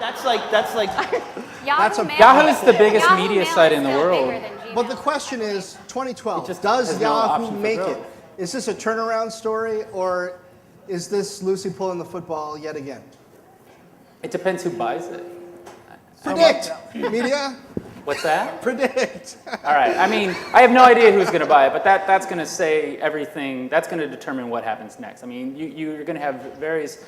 That's like Yahoo's the biggest media site in the world. But the question is, 2012, just does has no Yahoo option for make it? growth. Is this a turnaround story, or is this Lucy pulling the football yet again? It depends who buys it. Predict, media. What's that? Predict. All right. I mean, I have no idea who's going to buy it, but that's going to say everything. That's going to determine what happens next. I mean, you're going to have various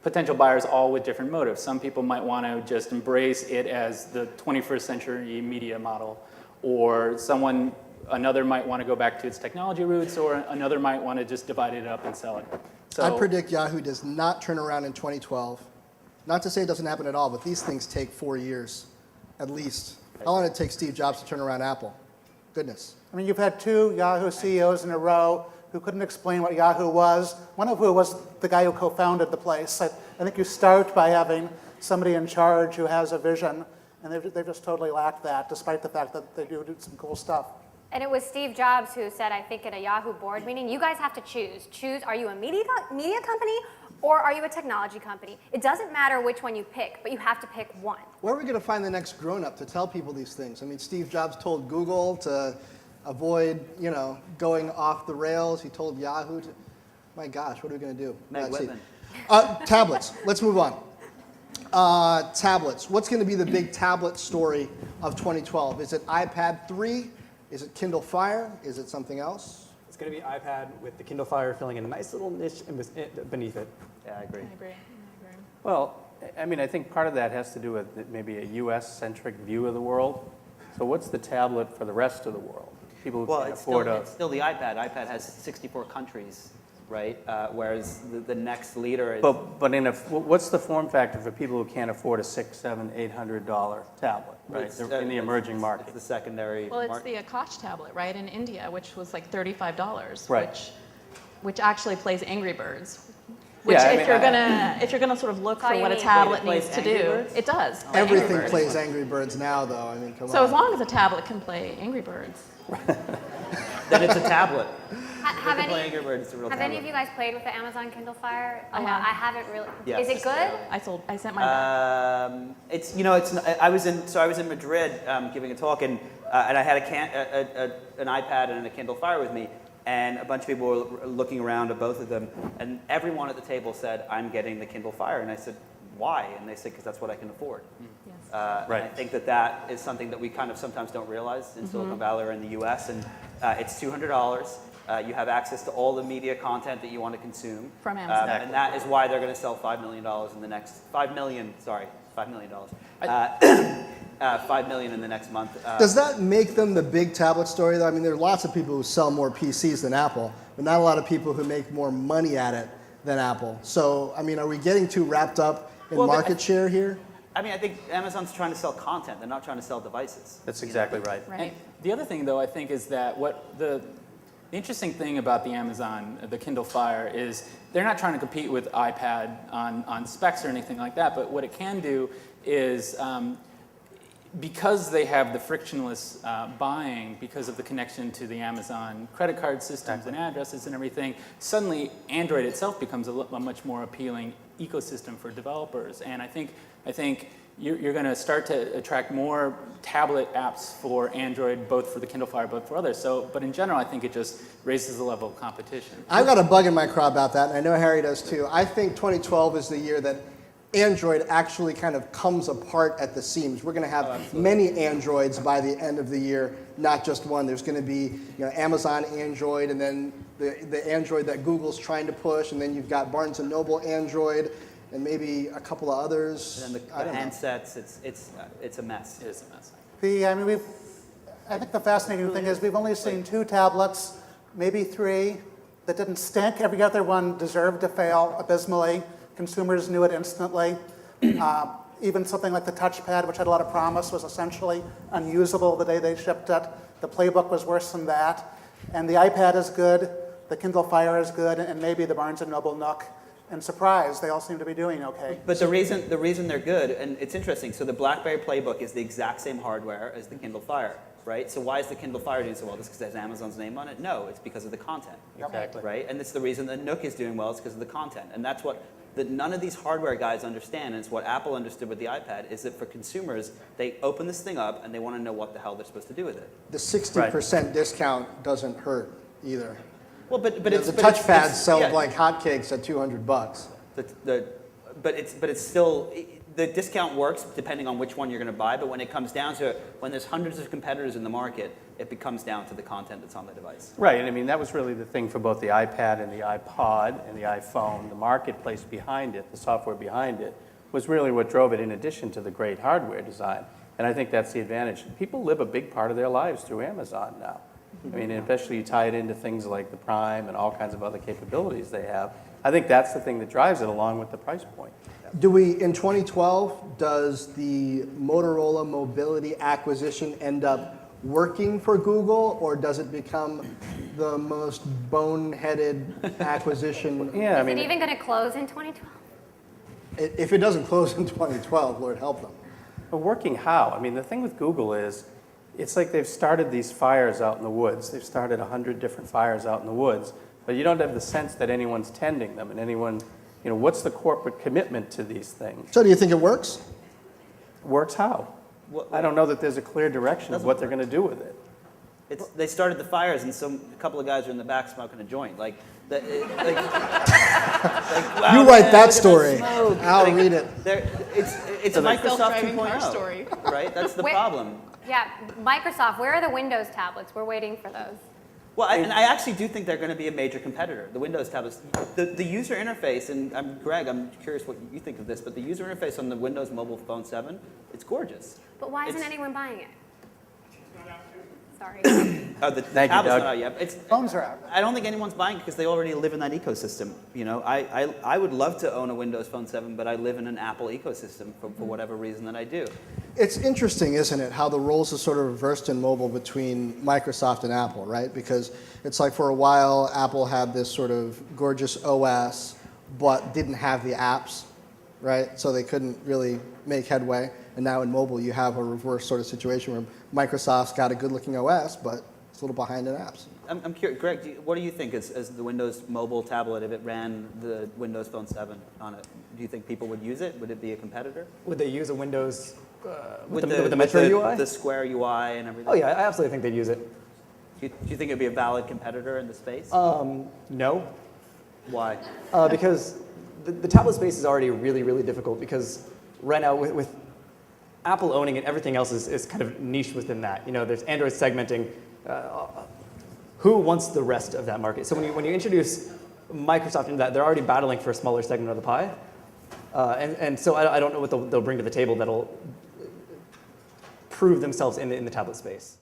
potential buyers, all with different motives. Some people might want to just embrace it as the 21st century media model, or another might want to go back to its technology roots, or another might want to just divide it up and sell it. So I predict Yahoo does not turn around in 2012. Not to say it doesn't happen at all, but these things take 4 years, at least. How long did it take Steve Jobs to turn around Apple? Goodness. I mean, you've had two Yahoo CEOs in a row who couldn't explain what Yahoo was, one of who was the guy who co-founded the place. I think you start by having somebody in charge who has a vision, and they've just totally lacked that, despite the fact that they do some cool stuff. And it was Steve Jobs who said, I think at a Yahoo board meeting, you guys have to choose. Choose, are you a media company or are you a technology company? It doesn't matter which one you pick, but you have to pick one. Where are we going to find the next grown-up to tell people these things? I mean, Steve Jobs told Google to avoid, going off the rails. He told Yahoo to, my gosh, what are we going to do? Meg Let's see. Whitman. Tablets. Let's move on. Tablets. What's going to be the big tablet story of 2012? Is it iPad 3? Is it Kindle Fire? Is it something else? It's going to be iPad with the Kindle Fire filling in a nice little niche beneath it. Yeah, I agree. Well, I mean, I think part of that has to do with maybe a US-centric view of the world. So what's the tablet for the rest of the world? People who can't afford it's still the iPad. iPad has 64 countries, right? Whereas the next leader is... But what's the form factor for people who can't afford a $600, $700, $800 tablet, right? In the emerging market. It's the secondary Well, it's market. the Akash tablet, right, in India, which was like $35, Right. which actually plays Angry Birds. Which, Yeah, I mean, if you're gonna sort of look all for you what a need. tablet Wait, it needs plays to Angry do, Birds? it does. play Angry Everything Birds. plays Angry Birds now, though. I mean, come on. So as long as a tablet can play Angry Birds. Then it's a tablet. Have If you play Angry Birds, it's a real any tablet. of you guys played with the Amazon Kindle Fire? I have. I haven't really. Yes. Is it good? I sent mine back. It's I was in Madrid giving a talk and I had an iPad and a Kindle Fire with me, and a bunch of people were looking around at both of them, and everyone at the table said, "I'm getting the Kindle Fire," and I said, "Why?" And they said, "Because that's what I can afford." Yes. Right. And I think that is something that we kind of sometimes don't realize in Silicon Valley or in the U.S. And it's $200. You have access to all the media content that you want to consume. From Amazon. And that is why they're going to sell $5 million in the next, $5 million in the next month. Does that make them the big tablet story, though? I mean, there are lots of people who sell more PCs than Apple, but not a lot of people who make more money at it than Apple. So, I mean, are we getting too wrapped up in market share here? I mean, I think Amazon's trying to sell content. They're not trying to sell devices. That's exactly right. Right. And the other thing, though, I think is that what the interesting thing about the Amazon, the Kindle Fire, is they're not trying to compete with iPad on specs or anything like that, but what it can do is because they have the frictionless buying, because of the connection to the Amazon credit card systems and addresses and everything, suddenly Android itself becomes a much more appealing ecosystem for developers. And I think you're going to start to attract more tablet apps for Android, both for the Kindle Fire, both for others. But in general, I think it just raises the level of competition. I've got a bug in my craw about that, and I know Harry does too. I think 2012 is the year that Android actually kind of comes apart at the seams. We're going to have many Androids by the end of the year, not just one. There's going to be Amazon Android, and then the Android that Google's trying to push, and then you've got Barnes & Noble Android, and maybe a couple of others. And then the handsets, it's a mess. It is a mess. I think the fascinating thing is we've only seen 2 tablets, maybe 3, that didn't stink. Every other one deserved to fail abysmally. Consumers knew it instantly. Even something like the touchpad, which had a lot of promise, was essentially unusable the day they shipped it. The playbook was worse than that. And the iPad is good, the Kindle Fire is good, and maybe the Barnes & Noble Nook. And surprise, they all seem to be doing okay. But the reason they're good, and it's interesting, so the BlackBerry Playbook is the exact same hardware as the Kindle Fire, right? So why is the Kindle Fire doing so well? Just because it has Amazon's name on it? No, it's because of the content. Exactly. Right? And it's the reason that Nook is doing well is because of the content. And that's what none of these hardware guys understand, and it's what Apple understood with the iPad, is that for consumers, they open this thing up and they want to know what the hell they're supposed to do with it. The 60% discount doesn't hurt either. Well, but You know, it's the but it's- touchpads it's- sell yeah. like hotcakes at $200. But it's still, the discount works depending on which one you're going to buy, but when it comes down to it, when there's hundreds of competitors in the market, it becomes down to the content that's on the device. Right, and I mean, that was really the thing for both the iPad and the iPod and the iPhone. The marketplace behind it, the software behind it, was really what drove it in addition to the great hardware design. And I think that's the advantage. People live a big part of their lives through Amazon now. I mean, especially you tie it into things like the Prime and all kinds of other capabilities they have. I think that's the thing that drives it along with the price point. Do we, in 2012, does the Motorola Mobility acquisition end up working for Google, or does it become the most boneheaded acquisition? Yeah, I Is it mean, even going to close in 2012? If it doesn't close in 2012, Lord help them. but working how? I mean, the thing with Google is, it's like they've started these fires out in the woods. They've started 100 different fires out in the woods, but you don't have the sense that anyone's tending them and anyone, you know, what's the corporate commitment to these things? So do you think it works? Works how? I don't know that there's a clear direction of what they're going to do with it. They started the fires, and a couple of guys are in the back smoking a joint. Wow, You write man, that look at story. smoke. I'll read it. It's Microsoft Self-driving car 2.0, story. right? That's the Wait. problem. Yeah, Microsoft, where are the Windows tablets? We're waiting for those. Well, and I actually do think they're going to be a major competitor. The Windows tablets, the user interface, and Greg, I'm curious what you think of this, but the user interface on the Windows Mobile Phone 7, it's gorgeous. But why isn't It's- anyone buying it? Sorry. Oh, the Thank you, tablet's Doug. not out yet. Phones are out. I don't think anyone's buying it because they already live in that ecosystem. You know, I would love to own a Windows Phone 7, but I live in an Apple ecosystem for whatever reason that I do. It's interesting, isn't it, how the roles are sort of reversed in mobile between Microsoft and Apple, right? Because it's like for a while, Apple had this sort of gorgeous OS, but didn't have the apps, right? So they couldn't really make headway. And now in mobile, you have a reverse sort of situation where Microsoft's got a good-looking OS, but it's a little behind in apps. I'm curious, Greg, what do you think as the Windows mobile tablet, if it ran the Windows Phone 7 on it? Do you think people would use it? Would it be a competitor? Would they use a Windows with the the Metro UI? The Square UI and everything? Oh yeah, I absolutely think they'd use it. Do you think it'd be a valid competitor in the space? No, Why? because the tablet space is already really, really difficult because right now with Apple owning it, everything else is kind of niche within that. You know, there's Android segmenting. Who wants the rest of that market? So when you introduce Microsoft into that, they're already battling for a smaller segment of the pie. And so I don't know what they'll bring to the table that'll prove themselves in the tablet space.